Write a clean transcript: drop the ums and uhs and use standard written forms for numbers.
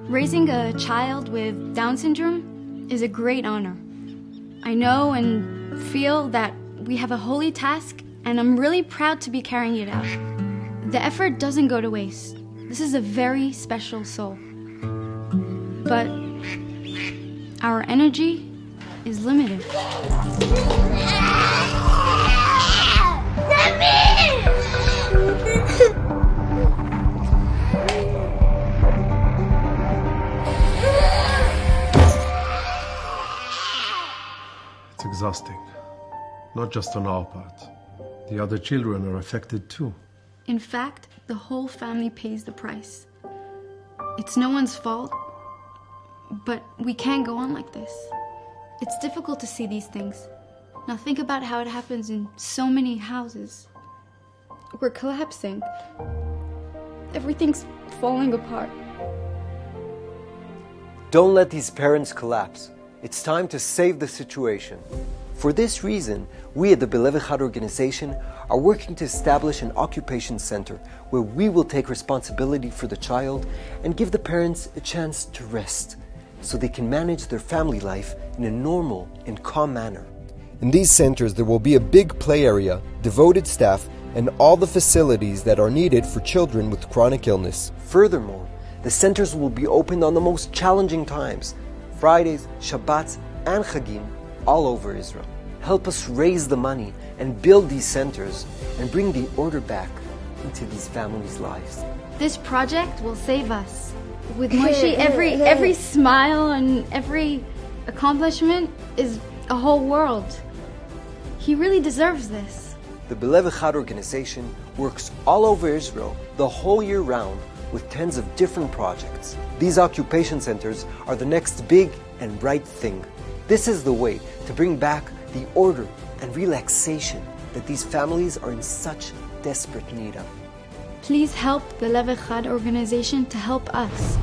Raising a child with Down syndrome is a great honor. I know and feel that we have a holy task, and I'm really proud to be carrying it out. The effort doesn't go to waste. This is a very special soul. But our energy is limited. It's exhausting. Not just on our part. The other children are affected too. In fact, the whole family pays the price. It's no one's fault, but we can't go on like this. It's difficult to see these things. Now think about how it happens in so many houses. We're collapsing. Everything's falling apart. Don't let these parents collapse. It's time to save the situation. For this reason, we at the B'Lev Echad organization are working to establish an occupation center where we will take responsibility for the child and give the parents a chance to rest so they can manage their family life in a normal and calm manner. In these centers, there will be a big play area, devoted staff, and all the facilities that are needed for children with chronic illness. Furthermore, the centers will be opened on the most challenging times, Fridays, Shabbats, and Chagim, all over Israel. Help us raise the money and build these centers and bring the order back into these families' lives. This project will save us. With Moshe, every smile and every accomplishment is a whole world. He really deserves this. The B'Lev Echad organization works all over Israel the whole year round with tens of different projects. These occupation centers are the next big and right thing. This is the way to bring back the order and relaxation that these families are in such desperate need of. Please help the B'Lev Echad organization to help us.